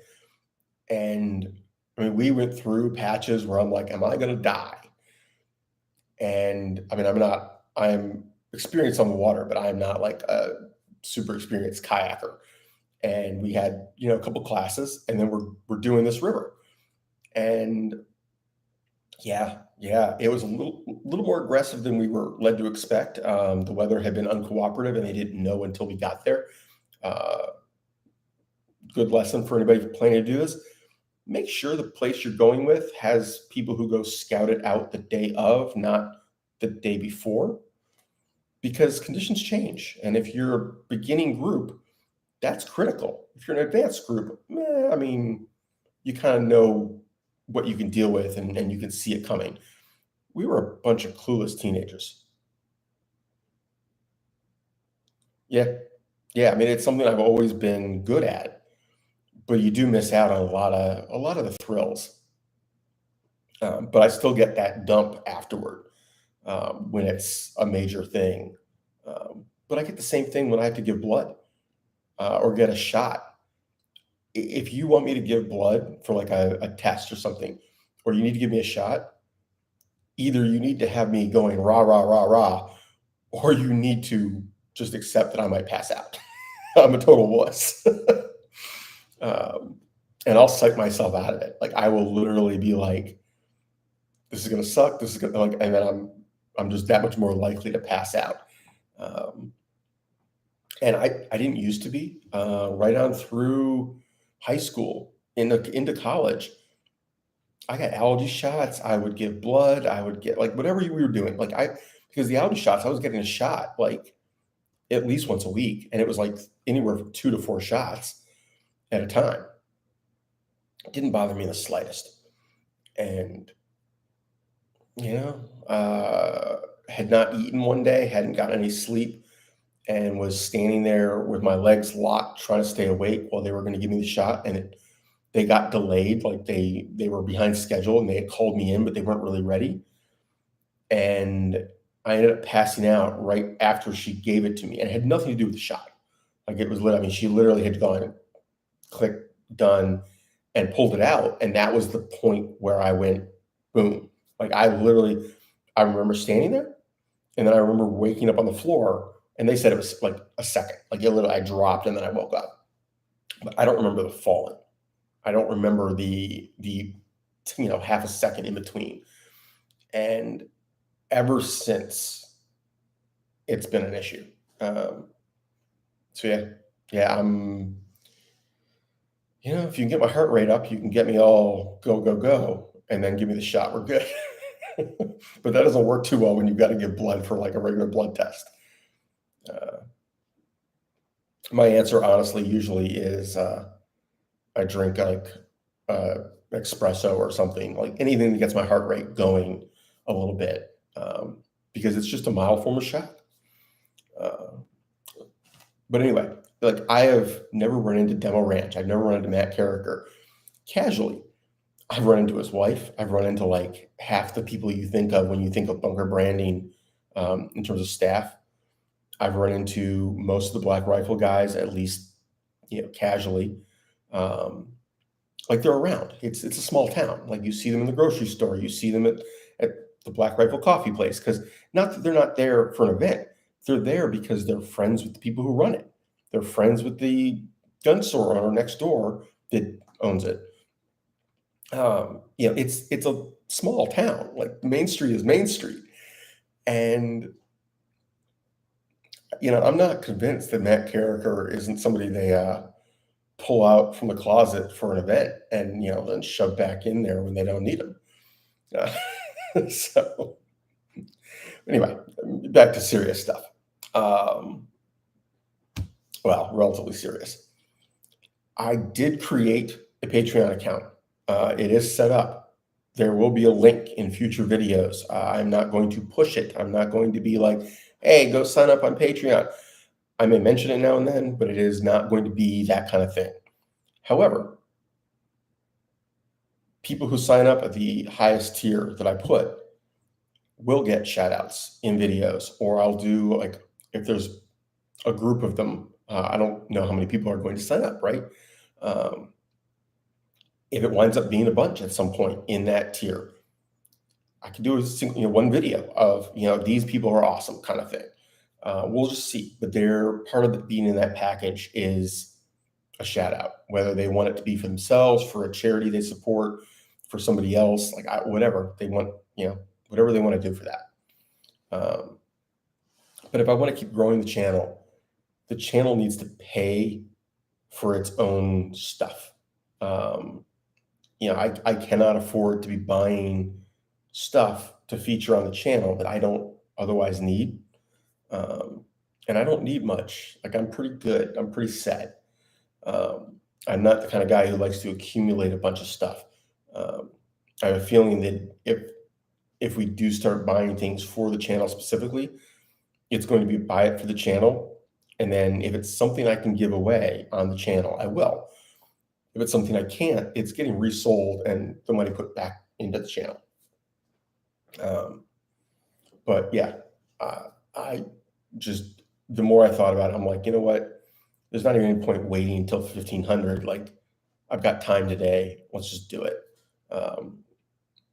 And I mean, we went through patches where I'm like, am I going to die? And I mean, I'm experienced on the water, but I'm not like a super experienced kayaker. And we had, a couple classes, and then we're doing this river. And yeah, it was a little more aggressive than we were led to expect. The weather had been uncooperative, and they didn't know until we got there. Uh, Good lesson for anybody planning to do this. Make sure the place you're going with has people who go scout it out the day of, not the day before, because conditions change. And if you're a beginning group, that's critical. If you're an advanced group, I mean, you kind of know what you can deal with, and you can see it coming. We were a bunch of clueless teenagers. Yeah. Yeah. I mean, it's something I've always been good at, but you do miss out on a lot of the thrills. But I still get that dump afterward, when it's a major thing. But I get the same thing when I have to give blood, or get a shot. If you want me to give blood for like a test or something, or you need to give me a shot, either you need to have me going rah, rah, rah, rah, or you need to just accept that I might pass out. I'm a total wuss. um, and I'll psych myself out of it. Like I will literally be like, this is going to suck. This is going to like, and then I'm just that much more likely to pass out. Um, and I didn't used to be, right on through high school into college. I got allergy shots. I would give blood. I would get like whatever we were doing. Because the allergy shots, I was getting a shot like at least once a week, and it was like anywhere from 2 to 4 shots at a time. It didn't bother me in the slightest. And had not eaten one day, hadn't gotten any sleep, and was standing there with my legs locked, trying to stay awake while they were going to give me the shot. And they got delayed, like they were behind schedule, and they had called me in, but they weren't really ready. And I ended up passing out right after she gave it to me, and it had nothing to do with the shot. Like it was lit. I mean, she literally had gone, click, done, and pulled it out, and that was the point where I went, boom. Like I remember standing there, and then I remember waking up on the floor, and they said it was like a second. Like I dropped, and then I woke up. But I don't remember the falling. I don't remember the half a second in between. And ever since, it's been an issue. So yeah, if you can get my heart rate up, you can get me all go, go, go, and then give me the shot. We're good. But that doesn't work too well when you've got to give blood for like a regular blood test. My answer, honestly, usually is I drink like espresso or something, like anything that gets my heart rate going a little bit, because it's just a mild form of shock. But anyway, like I have never run into Demo Ranch. I've never run into Matt Carricker casually. I've run into his wife. I've run into like half the people you think of when you think of bunker branding, in terms of staff. I've run into most of the Black Rifle guys, at least, casually. Like they're around. It's a small town. Like you see them in the grocery store. You see them at the Black Rifle coffee place. Because not that they're not there for an event. They're there because they're friends with the people who run it. They're friends with the gun store owner next door that owns it. It's a small town. Like Main Street is Main Street. And I'm not convinced that Matt Carricker isn't somebody they pull out from the closet for an event and then shove back in there when they don't need them. So anyway, back to serious stuff. Well, relatively serious. I did create a Patreon account. It is set up. There will be a link in future videos. I'm not going to push it. I'm not going to be like, hey, go sign up on Patreon. I may mention it now and then, but it is not going to be that kind of thing. However, people who sign up at the highest tier that I put will get shout outs in videos, or I'll do like, if there's a group of them, I don't know how many people are going to sign up, right? Um, if it winds up being a bunch at some point in that tier, I could do a single, one video of, these people are awesome kind of thing. We'll just see. But they're part of being in that package is a shout out, whether they want it to be for themselves, for a charity they support, for somebody else, like whatever they want, whatever they want to do for that. But if I want to keep growing the channel needs to pay for its own stuff. I cannot afford to be buying stuff to feature on the channel that I don't otherwise need. And I don't need much. Like, I'm pretty good. I'm pretty set. I'm not the kind of guy who likes to accumulate a bunch of stuff. I have a feeling that if we do start buying things for the channel specifically, it's going to be buy it for the channel. And then if it's something I can give away on the channel, I will. If it's something I can't, it's getting resold and the money put back into the channel. But yeah, the more I thought about it, I'm like, you know what? There's not even any point waiting until 1500. Like, I've got time today. Let's just do it.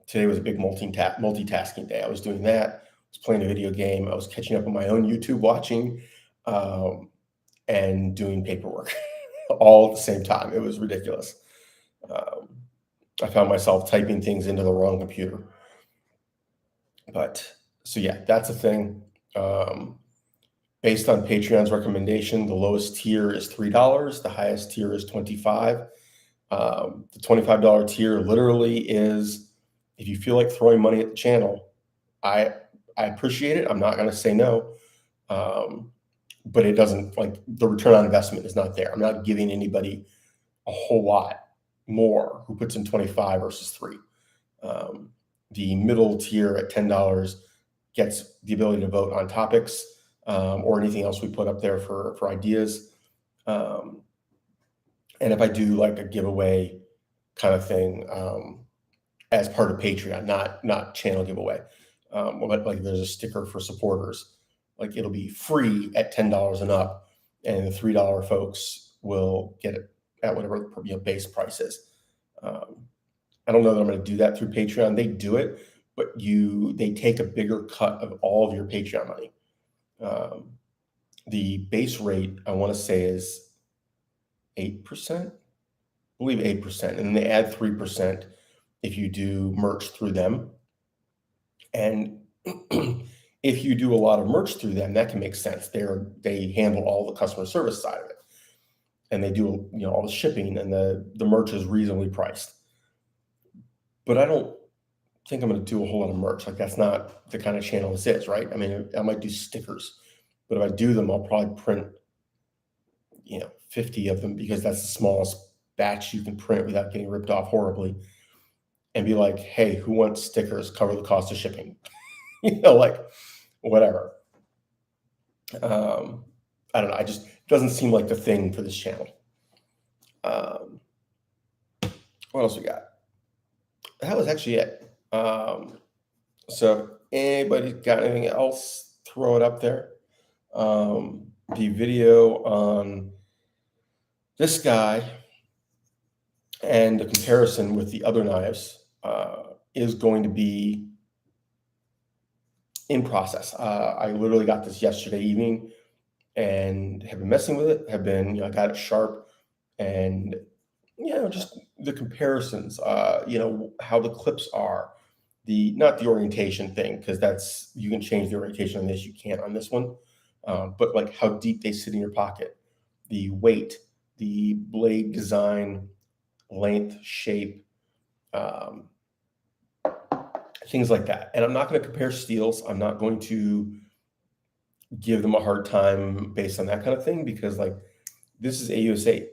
Today was a big multitasking day. I was doing that. I was playing a video game. I was catching up on my own YouTube watching, and doing paperwork all at the same time. It was ridiculous. I found myself typing things into the wrong computer. But so yeah, that's a thing. Based on Patreon's recommendation, the lowest tier is $3. The highest tier is $25. The $25 tier literally is, if you feel like throwing money at the channel, I appreciate it. I'm not going to say no. But it doesn't, like, the return on investment is not there. I'm not giving anybody a whole lot more who puts in 25 versus 3. The middle tier at $10 gets the ability to vote on topics, or anything else we put up there for ideas. And if I do like a giveaway kind of thing, as part of Patreon, not channel giveaway, but like there's a sticker for supporters, like it'll be free at $10 and up, and the $3 folks will get it at whatever base price is. I don't know that I'm going to do that through Patreon. They do it, but they take a bigger cut of all of your Patreon money. The base rate, I want to say, is 8%. I believe 8%, and then they add 3% if you do merch through them. And if you do a lot of merch through them, that can make sense. They handle all the customer service side of it, and they do all the shipping, and the merch is reasonably priced. But I don't think I'm going to do a whole lot of merch. Like, that's not the kind of channel this is, right? I mean, I might do stickers, but if I do them, I'll probably print 50 of them, because that's the smallest batch you can print without getting ripped off horribly, and be like, hey, who wants stickers? Cover the cost of shipping. Like, whatever. I don't know. It doesn't seem like the thing for this channel. What else we got? That was actually it. So anybody got anything else, throw it up there. The video on this guy and the comparison with the other knives is going to be in process. I literally got this yesterday evening and have been messing with it. I got it sharp, and just the comparisons. How the clips are. Not the orientation thing, because you can change the orientation on this. You can't on this one. But like how deep they sit in your pocket, the weight, the blade design, length, shape, things like that. And I'm not going to compare steels. I'm not going to give them a hard time based on that kind of thing, because like this is AUS 8.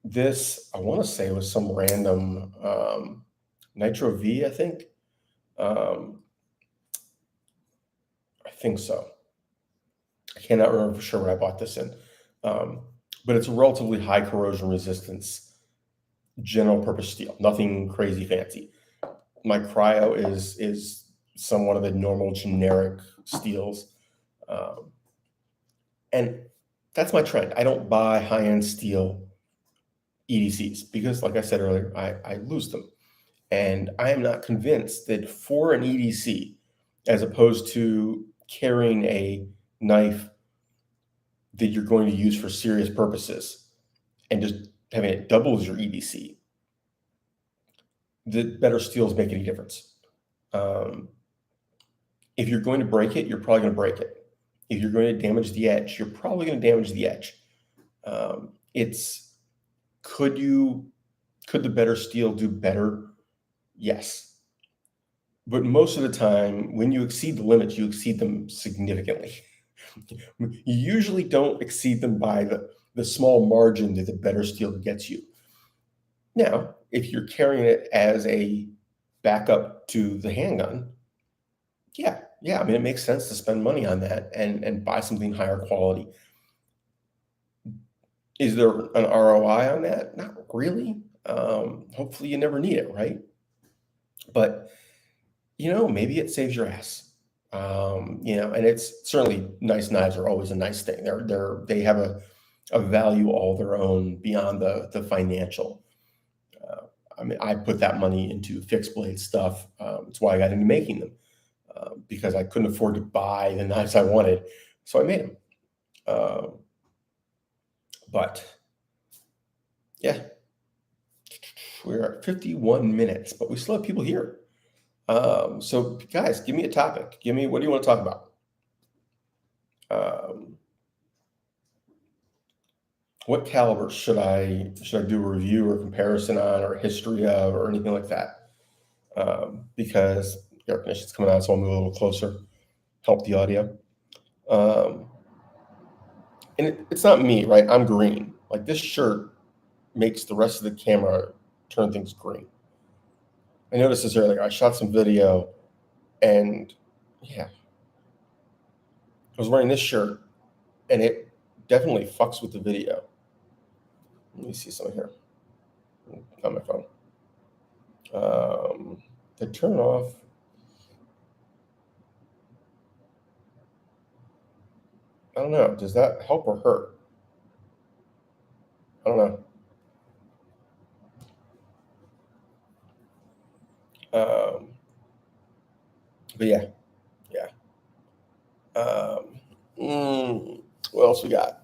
This, I want to say, was some random Nitro V, I think. I think so. I cannot remember for sure what I bought this in. But it's a relatively high corrosion resistance, general purpose steel. Nothing crazy fancy. My cryo is somewhat of the normal generic steels. And that's my trend. I don't buy high-end steel EDCs because, like I said earlier, I lose them. And I am not convinced that for an EDC, as opposed to carrying a knife that you're going to use for serious purposes and just having it double as your EDC, the better steels make any difference. If you're going to break it, you're probably going to break it. If you're going to damage the edge, you're probably going to damage the edge. It's could the better steel do better? Yes. But most of the time, when you exceed the limits, you exceed them significantly. You usually don't exceed them by the small margin that the better steel gets you. Now, if you're carrying it as a backup to the handgun, yeah, I mean, it makes sense to spend money on that and buy something higher quality. Is there an ROI on that? Not really. Hopefully you never need it, right? But, maybe it saves your ass. And it's certainly nice knives are always a nice thing. They have a value all their own beyond the financial. I mean, I put that money into fixed blade stuff. It's why I got into making them because I couldn't afford to buy the knives I wanted, so I made them. But yeah, we're at 51 minutes, but we still have people here. So guys, give me a topic. What do you want to talk about? What caliber should I do a review or comparison on or history of or anything like that? Because the air conditioning's coming on, so I'll move a little closer, help the audio. And it's not me, right? I'm green. Like this shirt makes the rest of the camera turn things green. I noticed this earlier. I shot some video and yeah, I was wearing this shirt and it definitely fucks with the video. Let me see something here on my phone. To turn off. I don't know. Does that help or hurt? I don't know. But yeah. What else we got?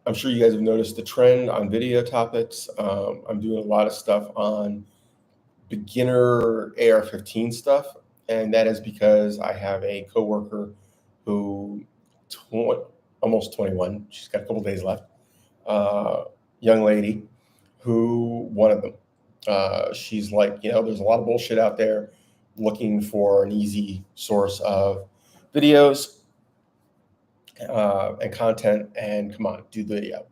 I'm sure you guys have noticed the trend on video topics. I'm doing a lot of stuff on beginner AR-15 stuff, and that is because I have a coworker who, almost 21, she's got a couple days left, young lady who wanted them. She's like, there's a lot of bullshit out there looking for an easy source of videos and content, and come on, do the video.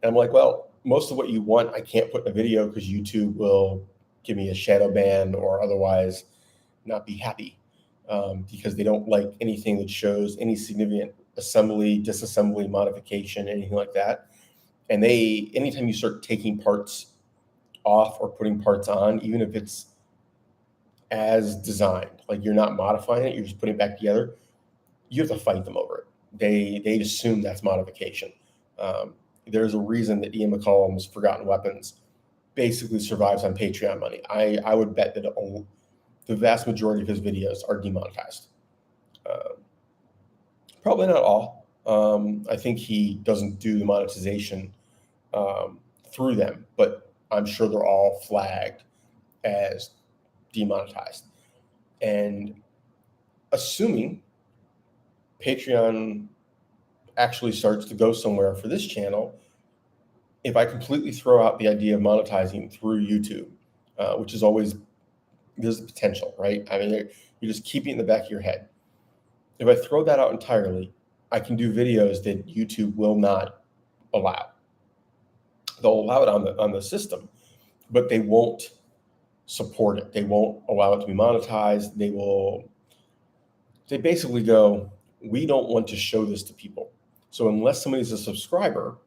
And I'm like, well, most of what you want, I can't put in a video because YouTube will give me a shadow ban or otherwise not be happy because they don't like anything that shows any significant assembly, disassembly, modification, anything like that. And anytime you start taking parts off or putting parts on, even if it's as designed, like you're not modifying it, you're just putting it back together, you have to fight them over it. They assume that's modification. There's a reason that Ian McCollum's Forgotten Weapons basically survives on Patreon money. I would bet that the vast majority of his videos are demonetized. Probably not all. I think he doesn't do the monetization through them, but I'm sure they're all flagged as demonetized. And assuming Patreon actually starts to go somewhere for this channel, if I completely throw out the idea of monetizing through YouTube, which is always, there's the potential, right? I mean, you're just keeping it in the back of your head. If I throw that out entirely, I can do videos that YouTube will not allow. They'll allow it on the system, but they won't support it. They won't allow it to be monetized. They basically go, we don't want to show this to people. So unless somebody's a subscriber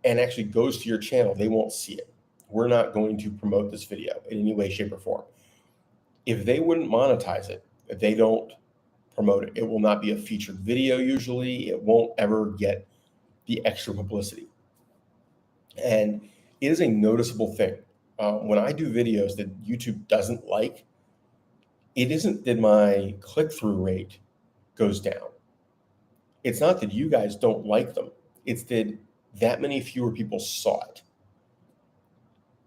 and actually goes to your channel, they won't see it. We're not going to promote this video in any way, shape, or form. If they wouldn't monetize it, they don't promote it. It will not be a featured video usually. It won't ever get the extra publicity. And it is a noticeable thing. When I do videos that YouTube doesn't like, it isn't that my click-through rate goes down. It's not that you guys don't like them. It's that many fewer people saw it.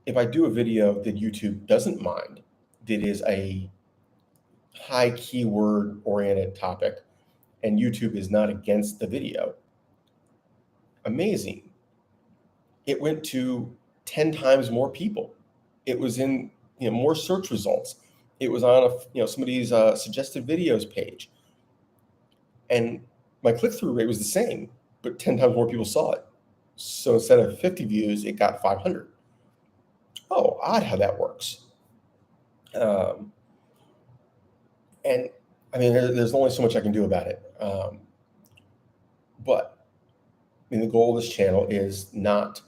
If I do a video that YouTube doesn't mind, that is a high keyword oriented topic, and YouTube is not against the video, amazing. It went to 10 times more people. It was in more search results. It was on somebody's suggested videos page. And my click-through rate was the same, but 10 times more people saw it. So instead of 50 views, it got 500. Oh, odd how that works. And I mean, there's only so much I can do about it. But I mean, the goal of this channel is not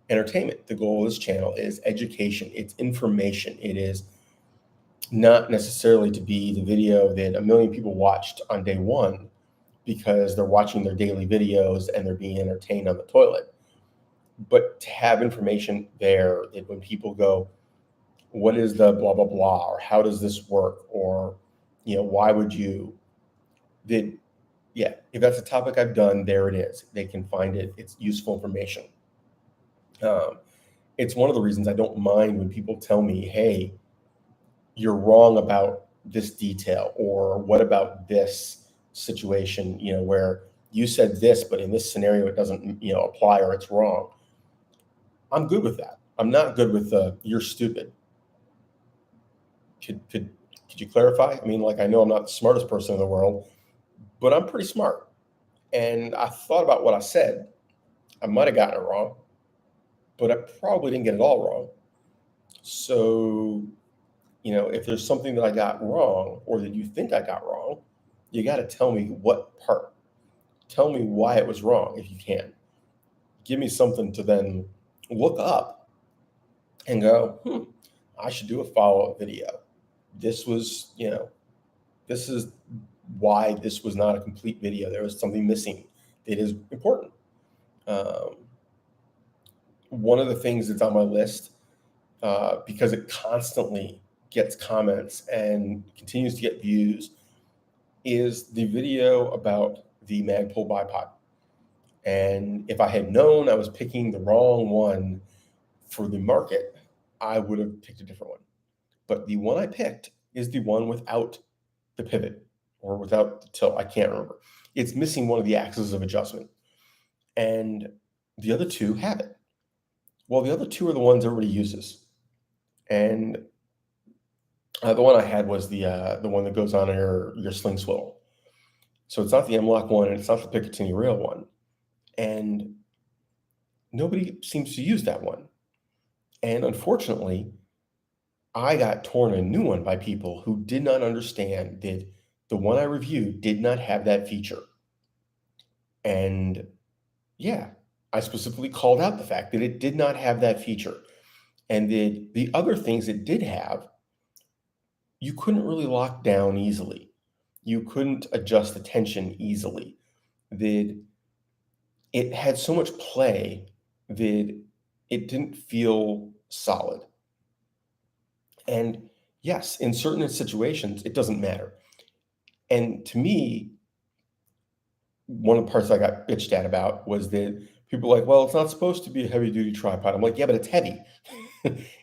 entertainment. The goal of this channel is education. It's information. It is not necessarily to be the video that a million people watched on day one because they're watching their daily videos and they're being entertained on the toilet. But to have information there that when people go, what is the blah, blah, blah, or how does this work? Or, why would you, if that's a topic I've done, there it is. They can find it. It's useful information. It's one of the reasons I don't mind when people tell me, hey, you're wrong about this detail, or what about this situation, where you said this, but in this scenario, it doesn't, apply, or it's wrong. I'm good with that. I'm not good with you're stupid. Could you clarify? I mean, I know I'm not the smartest person in the world, but I'm pretty smart. And I thought about what I said. I might have gotten it wrong, but I probably didn't get it all wrong. So, if there's something that I got wrong, or that you think I got wrong, you got to tell me what part. Tell me why it was wrong if you can. Give me something to then look up and go, I should do a follow-up video. This was, this is why this was not a complete video. There was something missing that is important. One of the things that's on my list, because it constantly gets comments and continues to get views, is the video about the Magpul Bipod. And if I had known I was picking the wrong one for the market, I would have picked a different one. But the one I picked is the one without the pivot, or without the tilt. I can't remember. It's missing one of the axes of adjustment. And the other two have it. Well, the other two are the ones everybody uses. And the one I had was the one that goes on your sling swivel. So it's not the M-Lock one, and it's not the Picatinny rail one. And nobody seems to use that one. And unfortunately, I got torn a new one by people who did not understand that the one I reviewed did not have that feature. And I specifically called out the fact that it did not have that feature. And that the other things it did have, you couldn't really lock down easily. You couldn't adjust the tension easily. That it had so much play that it didn't feel solid. And yes, in certain situations, it doesn't matter. And to me, one of the parts I got bitched at about was that people were like, well, it's not supposed to be a heavy duty tripod. I'm like, yeah, but it's heavy.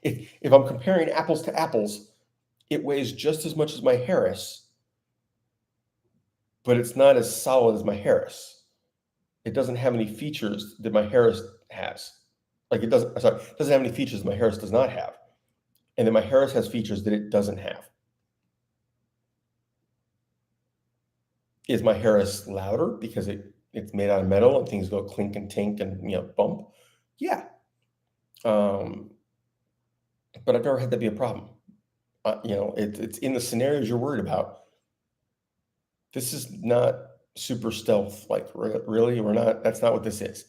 if I'm comparing apples to apples, it weighs just as much as my Harris, but it's not as solid as my Harris. It doesn't have any features that my Harris has. It doesn't have any features that my Harris does not have. And then my Harris has features that it doesn't have. Is my Harris louder because it's made out of metal and things go clink and tink and bump? Yeah. But I've never had that be a problem. It's in the scenarios you're worried about. This is not super stealth. Really, we're not. That's not what this is.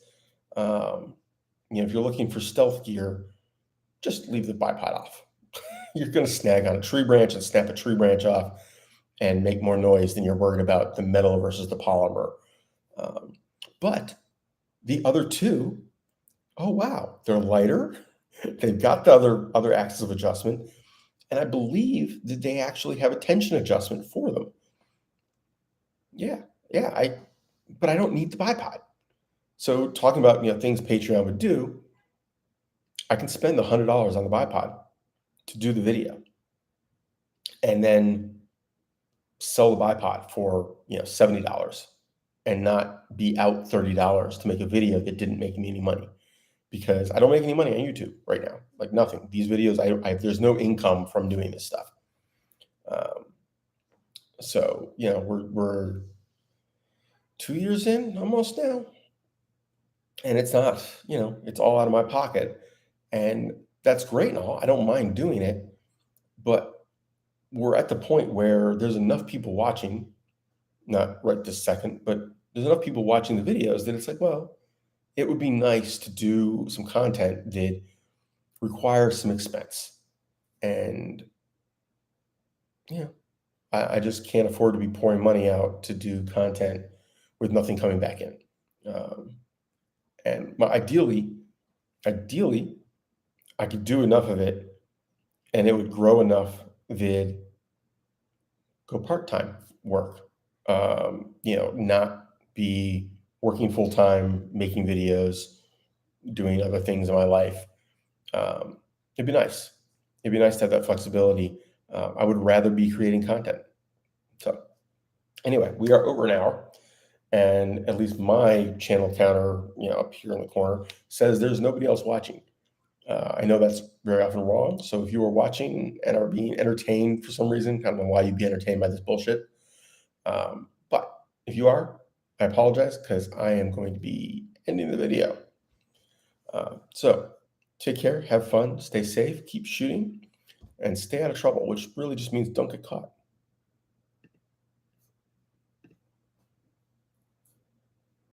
If you're looking for stealth gear, just leave the bipod off. You're going to snag on a tree branch and snap a tree branch off, and make more noise than you're worried about the metal versus the polymer. But the other two, oh wow, they're lighter. They've got the other axis of adjustment, and I believe that they actually have a tension adjustment for them. Yeah, but I don't need the bipod. So talking about things Patreon would do, I can spend $100 on the bipod to do the video, and then sell the bipod for $70, and not be out $30 to make a video that didn't make me any money, because I don't make any money on YouTube right now, like nothing. These videos, there's no income from doing this stuff. So we're 2 years in almost now, and it's not, it's all out of my pocket, and that's great and all. I don't mind doing it, but we're at the point where there's enough people watching, not right this second, but there's enough people watching the videos that it's like, well, it would be nice to do some content that requires some expense. And I just can't afford to be pouring money out to do content with nothing coming back in. And ideally, I could do enough of it, and it would grow enough that go part-time work. Not be working full-time, making videos, doing other things in my life. It'd be nice. It'd be nice to have that flexibility. I would rather be creating content. So anyway, we are over an hour, and at least my channel counter, up here in the corner, says there's nobody else watching. I know that's very often wrong. So if you are watching and are being entertained for some reason, I don't know why you'd be entertained by this bullshit. But if you are, I apologize, because I am going to be ending the video. So take care, have fun, stay safe, keep shooting, and stay out of trouble, which really just means don't get caught.